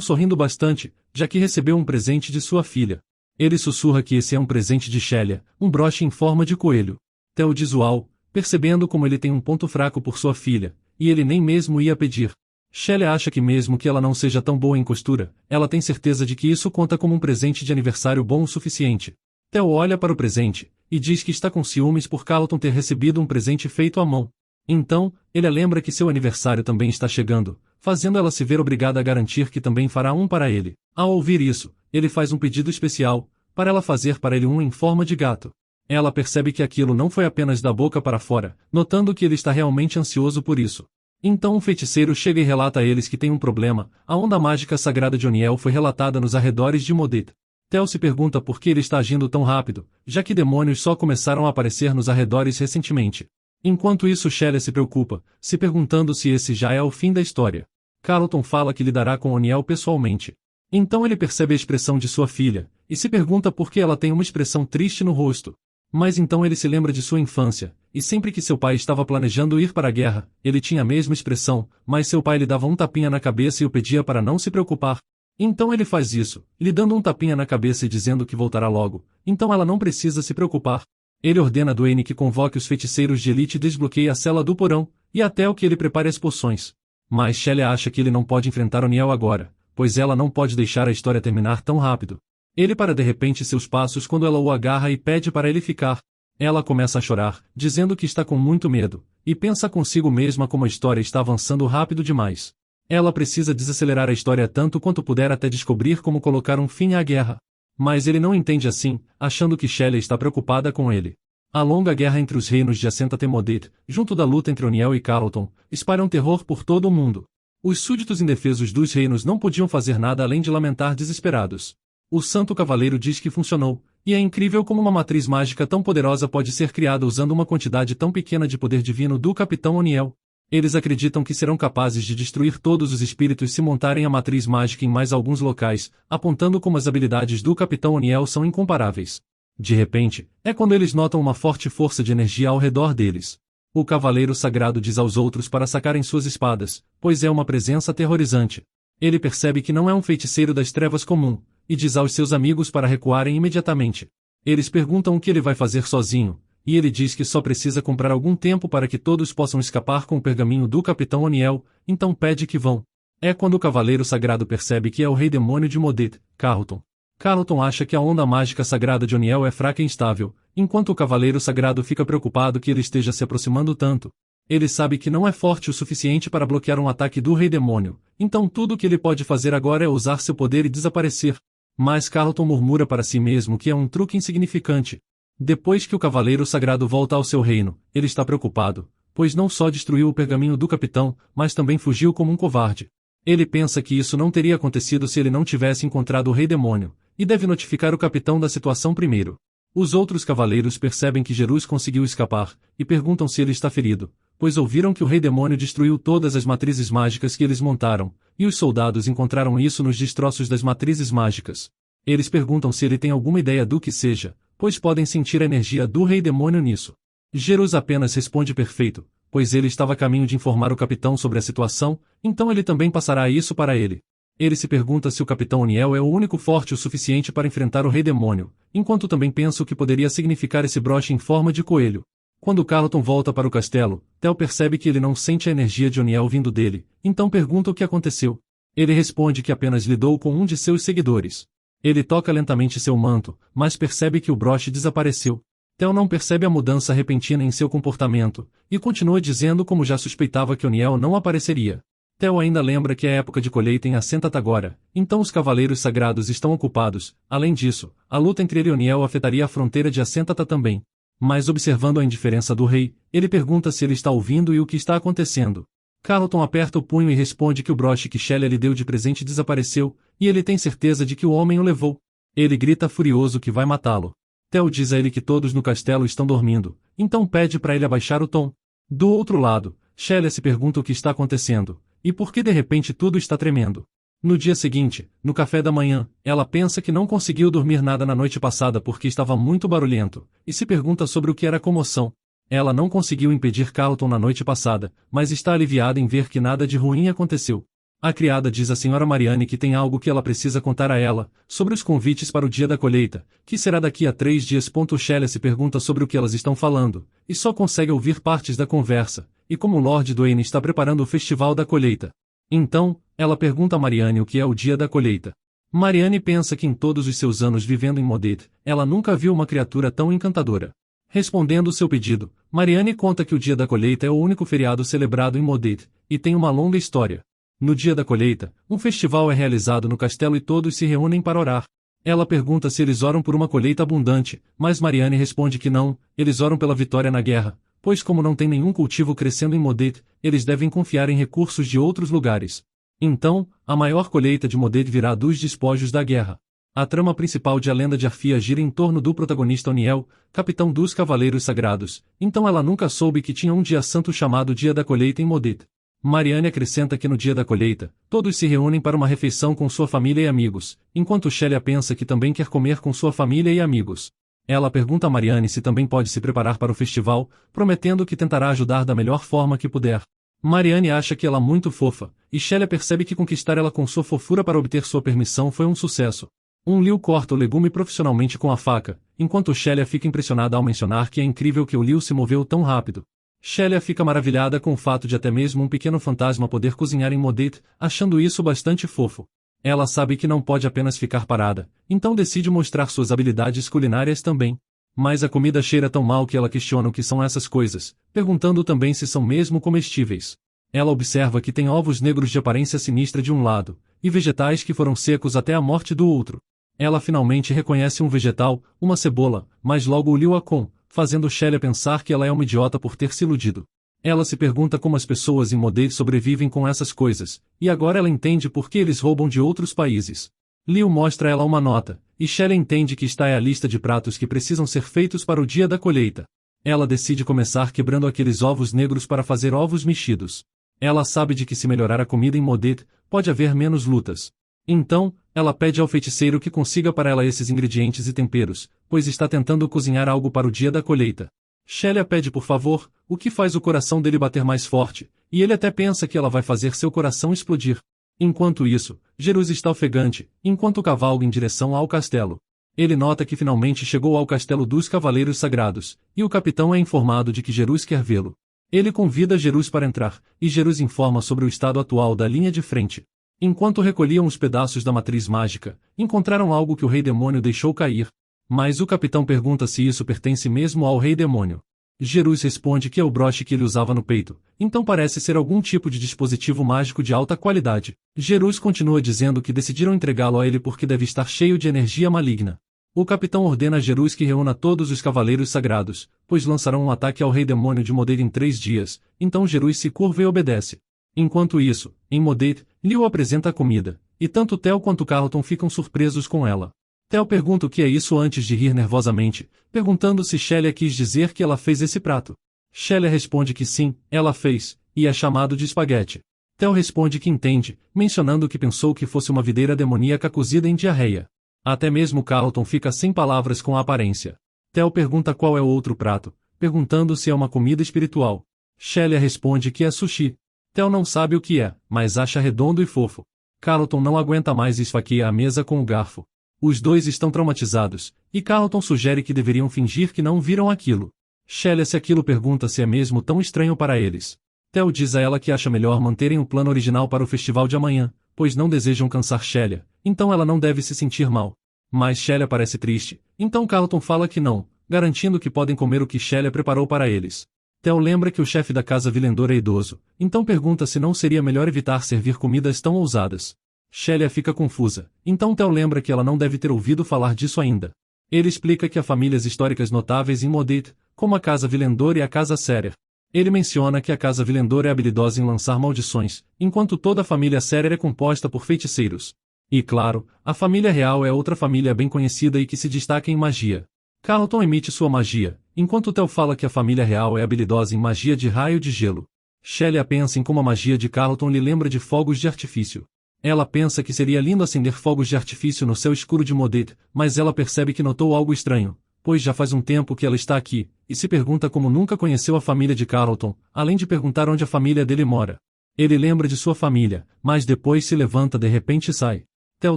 sorrindo bastante, já que recebeu um presente de sua filha. Ele sussurra que esse é um presente de Shelia, um broche em forma de coelho. Theo diz uau, percebendo como ele tem um ponto fraco por sua filha, e ele nem mesmo ia pedir. Shelley acha que mesmo que ela não seja tão boa em costura, ela tem certeza de que isso conta como um presente de aniversário bom o suficiente. Theo olha para o presente e diz que está com ciúmes por Carlton ter recebido um presente feito à mão. Então, ele a lembra que seu aniversário também está chegando, fazendo ela se ver obrigada a garantir que também fará um para ele. Ao ouvir isso, ele faz um pedido especial, para ela fazer para ele um em forma de gato. Ela percebe que aquilo não foi apenas da boca para fora, notando que ele está realmente ansioso por isso. Então um feiticeiro chega e relata a eles que tem um problema. A onda mágica sagrada de Oniel foi relatada nos arredores de Modit. Theo se pergunta por que ele está agindo tão rápido, já que demônios só começaram a aparecer nos arredores recentemente. Enquanto isso, Shelley se preocupa, se perguntando se esse já é o fim da história. Carlton fala que lidará com Oniel pessoalmente. Então ele percebe a expressão de sua filha, e se pergunta por que ela tem uma expressão triste no rosto. Mas então ele se lembra de sua infância, e sempre que seu pai estava planejando ir para a guerra, ele tinha a mesma expressão, mas seu pai lhe dava um tapinha na cabeça e o pedia para não se preocupar. Então ele faz isso, lhe dando um tapinha na cabeça e dizendo que voltará logo, então ela não precisa se preocupar. Ele ordena a Dwayne que convoque os feiticeiros de elite e desbloqueie a cela do porão, e até o que ele prepare as poções. Mas Shelley acha que ele não pode enfrentar Oniel agora, pois ela não pode deixar a história terminar tão rápido. Ele para de repente seus passos quando ela o agarra e pede para ele ficar. Ela começa a chorar, dizendo que está com muito medo, e pensa consigo mesma como a história está avançando rápido demais. Ela precisa desacelerar a história tanto quanto puder até descobrir como colocar um fim à guerra. Mas ele não entende assim, achando que Shelley está preocupada com ele. A longa guerra entre os reinos de Assenta Temodit, junto da luta entre Oniel e Carlton, espalha um terror por todo o mundo. Os súditos indefesos dos reinos não podiam fazer nada além de lamentar desesperados. O Santo Cavaleiro diz que funcionou, e é incrível como uma matriz mágica tão poderosa pode ser criada usando uma quantidade tão pequena de poder divino do Capitão Oniel. Eles acreditam que serão capazes de destruir todos os espíritos se montarem a matriz mágica em mais alguns locais, apontando como as habilidades do Capitão Oniel são incomparáveis. De repente, é quando eles notam uma forte força de energia ao redor deles. O Cavaleiro Sagrado diz aos outros para sacarem suas espadas, pois é uma presença aterrorizante. Ele percebe que não é um feiticeiro das trevas comum, e diz aos seus amigos para recuarem imediatamente. Eles perguntam o que ele vai fazer sozinho, e ele diz que só precisa comprar algum tempo para que todos possam escapar com o pergaminho do Capitão Oniel, então pede que vão. É quando o Cavaleiro Sagrado percebe que é o Rei Demônio de Modit, Carlton. Carlton acha que a onda mágica sagrada de Oniel é fraca e instável, enquanto o Cavaleiro Sagrado fica preocupado que ele esteja se aproximando tanto. Ele sabe que não é forte o suficiente para bloquear um ataque do Rei Demônio, então tudo o que ele pode fazer agora é usar seu poder e desaparecer. Mas Carlton murmura para si mesmo que é um truque insignificante. Depois que o Cavaleiro Sagrado volta ao seu reino, ele está preocupado, pois não só destruiu o pergaminho do capitão, mas também fugiu como um covarde. Ele pensa que isso não teria acontecido se ele não tivesse encontrado o Rei Demônio, e deve notificar o capitão da situação primeiro. Os outros cavaleiros percebem que Gerus conseguiu escapar, e perguntam se ele está ferido, pois ouviram que o Rei Demônio destruiu todas as matrizes mágicas que eles montaram, e os soldados encontraram isso nos destroços das matrizes mágicas. Eles perguntam se ele tem alguma ideia do que seja, pois podem sentir a energia do Rei Demônio nisso. Gerus apenas responde perfeito, pois ele estava a caminho de informar o capitão sobre a situação, então ele também passará isso para ele. Ele se pergunta se o Capitão Oniel é o único forte o suficiente para enfrentar o Rei Demônio, enquanto também pensa o que poderia significar esse broche em forma de coelho. Quando Carlton volta para o castelo, Theo percebe que ele não sente a energia de Oniel vindo dele, então pergunta o que aconteceu. Ele responde que apenas lidou com um de seus seguidores. Ele toca lentamente seu manto, mas percebe que o broche desapareceu. Theo não percebe a mudança repentina em seu comportamento, e continua dizendo como já suspeitava que Oniel não apareceria. Theo ainda lembra que é época de colheita em Assenta agora, então os Cavaleiros Sagrados estão ocupados. Além disso, a luta entre ele e Oniel afetaria a fronteira de Assenta também. Mas observando a indiferença do rei, ele pergunta se ele está ouvindo e o que está acontecendo. Carlton aperta o punho e responde que o broche que Shelley lhe deu de presente desapareceu, e ele tem certeza de que o homem o levou. Ele grita furioso que vai matá-lo. Theo diz a ele que todos no castelo estão dormindo, então pede para ele abaixar o tom. Do outro lado, Shelley se pergunta o que está acontecendo, e por que de repente tudo está tremendo. No dia seguinte, no café da manhã, ela pensa que não conseguiu dormir nada na noite passada porque estava muito barulhento, e se pergunta sobre o que era a comoção. Ela não conseguiu impedir Carlton na noite passada, mas está aliviada em ver que nada de ruim aconteceu. A criada diz à senhora Marianne que tem algo que ela precisa contar a ela, sobre os convites para o dia da colheita, que será daqui a 3 dias. Shelley se pergunta sobre o que elas estão falando, e só consegue ouvir partes da conversa, e como o Lord Dwayne está preparando o festival da colheita. Então, ela pergunta a Marianne o que é o dia da colheita. Marianne pensa que em todos os seus anos vivendo em Modate, ela nunca viu uma criatura tão encantadora. Respondendo seu pedido, Marianne conta que o dia da colheita é o único feriado celebrado em Modate, e tem uma longa história. No dia da colheita, um festival é realizado no castelo e todos se reúnem para orar. Ela pergunta se eles oram por uma colheita abundante, mas Marianne responde que não, eles oram pela vitória na guerra, pois como não tem nenhum cultivo crescendo em Modate, eles devem confiar em recursos de outros lugares. Então, a maior colheita de Modate virá dos despojos da guerra. A trama principal de A Lenda de Arfia gira em torno do protagonista Oniel, capitão dos Cavaleiros Sagrados, então ela nunca soube que tinha um dia santo chamado Dia da Colheita em Modate. Marianne acrescenta que no dia da colheita, todos se reúnem para uma refeição com sua família e amigos, enquanto Shelia pensa que também quer comer com sua família e amigos. Ela pergunta a Marianne se também pode se preparar para o festival, prometendo que tentará ajudar da melhor forma que puder. Marianne acha que ela é muito fofa, e Shelia percebe que conquistar ela com sua fofura para obter sua permissão foi um sucesso. Liu corta o legume profissionalmente com a faca, enquanto Shelia fica impressionada ao mencionar que é incrível que o Liu se moveu tão rápido. Shelia fica maravilhada com o fato de até mesmo um pequeno fantasma poder cozinhar em Modate, achando isso bastante fofo. Ela sabe que não pode apenas ficar parada, então decide mostrar suas habilidades culinárias também. Mas a comida cheira tão mal que ela questiona o que são essas coisas, perguntando também se são mesmo comestíveis. Ela observa que tem ovos negros de aparência sinistra de um lado, e vegetais que foram secos até a morte do outro. Ela finalmente reconhece um vegetal, uma cebola, mas logo o Liu a com, fazendo Shelia pensar que ela é uma idiota por ter se iludido. Ela se pergunta como as pessoas em Modate sobrevivem com essas coisas, e agora ela entende por que eles roubam de outros países. Liu mostra a ela uma nota, e Shelia entende que está a lista de pratos que precisam ser feitos para o dia da colheita. Ela decide começar quebrando aqueles ovos negros para fazer ovos mexidos. Ela sabe de que se melhorar a comida em Modate, pode haver menos lutas. Então, ela pede ao feiticeiro que consiga para ela esses ingredientes e temperos, pois está tentando cozinhar algo para o dia da colheita. Shelia pede por favor, o que faz o coração dele bater mais forte, e ele até pensa que ela vai fazer seu coração explodir. Enquanto isso, Gerus está ofegante, enquanto cavalga em direção ao castelo. Ele nota que finalmente chegou ao castelo dos Cavaleiros Sagrados, e o capitão é informado de que Gerus quer vê-lo. Ele convida Gerus para entrar, e Gerus informa sobre o estado atual da linha de frente. Enquanto recolhiam os pedaços da matriz mágica, encontraram algo que o Rei Demônio deixou cair. Mas o capitão pergunta se isso pertence mesmo ao Rei Demônio. Gerus responde que é o broche que ele usava no peito, então parece ser algum tipo de dispositivo mágico de alta qualidade. Gerus continua dizendo que decidiram entregá-lo a ele porque deve estar cheio de energia maligna. O capitão ordena a Gerus que reúna todos os Cavaleiros Sagrados, pois lançarão um ataque ao Rei Demônio de Modate em 3 dias, então Gerus se curva e obedece. Enquanto isso, em Modate, Liu apresenta a comida, e tanto Theo quanto Carlton ficam surpresos com ela. Theo pergunta o que é isso antes de rir nervosamente, perguntando se Shelia quis dizer que ela fez esse prato. Shelia responde que sim, ela fez, e é chamado de espaguete. Theo responde que entende, mencionando que pensou que fosse uma videira demoníaca cozida em diarreia. Até mesmo Carlton fica sem palavras com a aparência. Theo pergunta qual é o outro prato, perguntando se é uma comida espiritual. Shelia responde que é sushi. Theo não sabe o que é, mas acha redondo e fofo. Carlton não aguenta mais e esfaqueia a mesa com o garfo. Os dois estão traumatizados, e Carlton sugere que deveriam fingir que não viram aquilo. Shelia se aquilo pergunta se é mesmo tão estranho para eles. Theo diz a ela que acha melhor manterem o plano original para o festival de amanhã, pois não desejam cansar Shelia, então ela não deve se sentir mal. Mas Shelia parece triste, então Carlton fala que não, garantindo que podem comer o que Shelia preparou para eles. Theo lembra que o chefe da casa Vilendor é idoso, então pergunta se não seria melhor evitar servir comidas tão ousadas. Shelia fica confusa, então Theo lembra que ela não deve ter ouvido falar disso ainda. Ele explica que há famílias históricas notáveis em Modate, como a casa Vilendor e a casa Serer. Ele menciona que a casa Vilendor é habilidosa em lançar maldições, enquanto toda a família Serer é composta por feiticeiros. E claro, a família real é outra família bem conhecida e que se destaca em magia. Carlton emite sua magia, enquanto Theo fala que a família real é habilidosa em magia de raio de gelo. Shelia pensa em como a magia de Carlton lhe lembra de fogos de artifício. Ela pensa que seria lindo acender fogos de artifício no céu escuro de Modate, mas ela percebe que notou algo estranho, pois já faz um tempo que ela está aqui, e se pergunta como nunca conheceu a família de Carlton, além de perguntar onde a família dele mora. Ele lembra de sua família, mas depois se levanta de repente e sai. Theo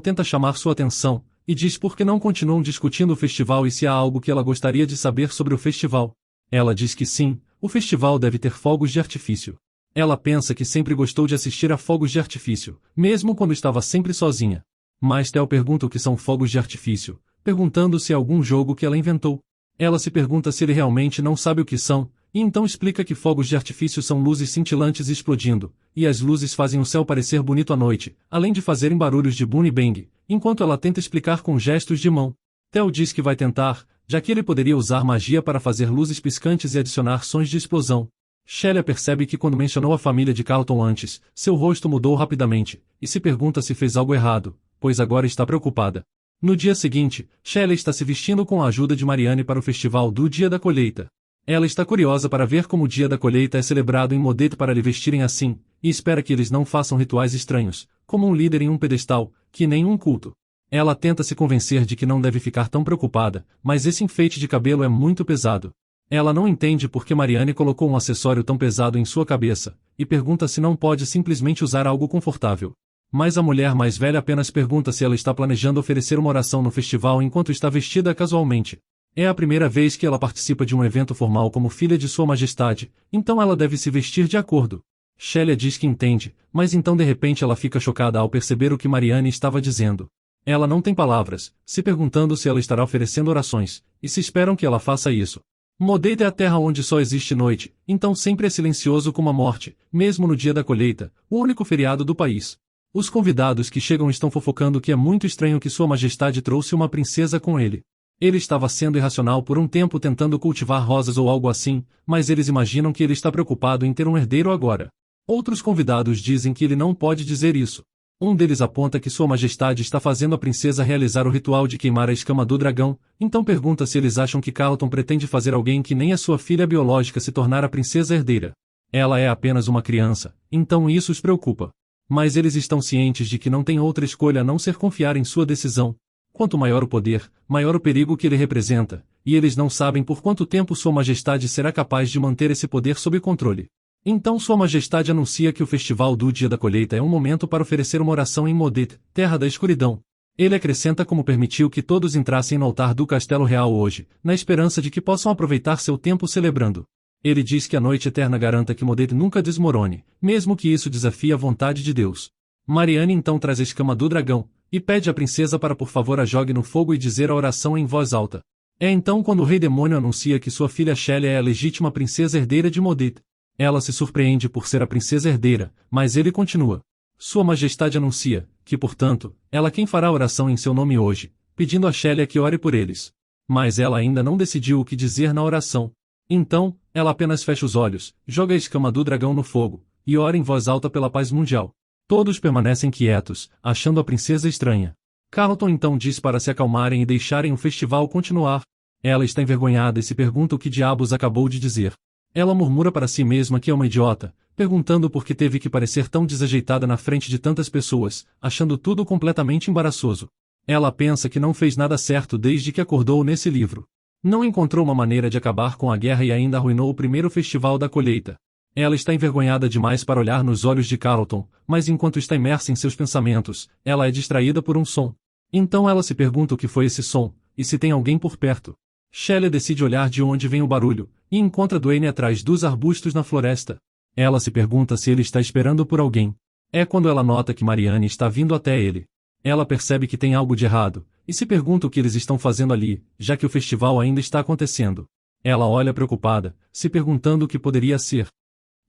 tenta chamar sua atenção, e diz por que não continuam discutindo o festival e se há algo que ela gostaria de saber sobre o festival. Ela diz que sim, o festival deve ter fogos de artifício. Ela pensa que sempre gostou de assistir a fogos de artifício, mesmo quando estava sempre sozinha. Mas Theo pergunta o que são fogos de artifício, perguntando se é algum jogo que ela inventou. Ela se pergunta se ele realmente não sabe o que são, e então explica que fogos de artifício são luzes cintilantes explodindo, e as luzes fazem o céu parecer bonito à noite, além de fazerem barulhos de boom e bang, enquanto ela tenta explicar com gestos de mão. Theo diz que vai tentar, já que ele poderia usar magia para fazer luzes piscantes e adicionar sons de explosão. Shelia percebe que quando mencionou a família de Carlton antes, seu rosto mudou rapidamente, e se pergunta se fez algo errado, pois agora está preocupada. No dia seguinte, Shelia está se vestindo com a ajuda de Marianne para o festival do Dia da Colheita. Ela está curiosa para ver como o Dia da Colheita é celebrado em Modete para lhe vestirem assim, e espera que eles não façam rituais estranhos, como um líder em um pedestal, que nem um culto. Ela tenta se convencer de que não deve ficar tão preocupada, mas esse enfeite de cabelo é muito pesado. Ela não entende por que Marianne colocou um acessório tão pesado em sua cabeça, e pergunta se não pode simplesmente usar algo confortável. Mas a mulher mais velha apenas pergunta se ela está planejando oferecer uma oração no festival enquanto está vestida casualmente. É a primeira vez que ela participa de um evento formal como filha de Sua Majestade, então ela deve se vestir de acordo. Shelia diz que entende, mas então de repente ela fica chocada ao perceber o que Marianne estava dizendo. Ela não tem palavras, se perguntando se ela estará oferecendo orações, e se esperam que ela faça isso. Modete é a terra onde só existe noite, então sempre é silencioso como a morte, mesmo no dia da colheita, o único feriado do país. Os convidados que chegam estão fofocando que é muito estranho que Sua Majestade trouxe uma princesa com ele. Ele estava sendo irracional por um tempo tentando cultivar rosas ou algo assim, mas eles imaginam que ele está preocupado em ter um herdeiro agora. Outros convidados dizem que ele não pode dizer isso. Um deles aponta que Sua Majestade está fazendo a princesa realizar o ritual de queimar a escama do dragão, então pergunta se eles acham que Carlton pretende fazer alguém que nem a sua filha biológica se tornar a princesa herdeira. Ela é apenas uma criança, então isso os preocupa. Mas eles estão cientes de que não tem outra escolha a não ser confiar em sua decisão. Quanto maior o poder, maior o perigo que ele representa, e eles não sabem por quanto tempo Sua Majestade será capaz de manter esse poder sob controle. Então Sua Majestade anuncia que o festival do Dia da Colheita é um momento para oferecer uma oração em Modete, terra da escuridão. Ele acrescenta como permitiu que todos entrassem no altar do Castelo Real hoje, na esperança de que possam aproveitar seu tempo celebrando. Ele diz que a noite eterna garanta que Modete nunca desmorone, mesmo que isso desafie a vontade de Deus. Marianne então traz a escama do dragão, e pede à princesa para por favor a jogue no fogo e dizer a oração em voz alta. É então quando o Rei Demônio anuncia que sua filha Shelia é a legítima princesa herdeira de Modete. Ela se surpreende por ser a princesa herdeira, mas ele continua. Sua Majestade anuncia, que portanto, ela quem fará a oração em seu nome hoje, pedindo a Shelia que ore por eles. Mas ela ainda não decidiu o que dizer na oração. Então, ela apenas fecha os olhos, joga a escama do dragão no fogo, e ora em voz alta pela paz mundial. Todos permanecem quietos, achando a princesa estranha. Carlton então diz para se acalmarem e deixarem o festival continuar. Ela está envergonhada e se pergunta o que diabos acabou de dizer. Ela murmura para si mesma que é uma idiota, perguntando por que teve que parecer tão desajeitada na frente de tantas pessoas, achando tudo completamente embaraçoso. Ela pensa que não fez nada certo desde que acordou nesse livro. Não encontrou uma maneira de acabar com a guerra e ainda arruinou o primeiro festival da colheita. Ela está envergonhada demais para olhar nos olhos de Carlton, mas enquanto está imersa em seus pensamentos, ela é distraída por um som. Então ela se pergunta o que foi esse som, e se tem alguém por perto. Shelia decide olhar de onde vem o barulho, e encontra Dwayne atrás dos arbustos na floresta. Ela se pergunta se ele está esperando por alguém. É quando ela nota que Marianne está vindo até ele. Ela percebe que tem algo de errado, e se pergunta o que eles estão fazendo ali, já que o festival ainda está acontecendo. Ela olha preocupada, se perguntando o que poderia ser.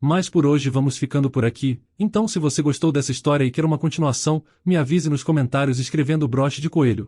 Mas por hoje vamos ficando por aqui, então se você gostou dessa história e quer uma continuação, me avise nos comentários escrevendo broche de coelho.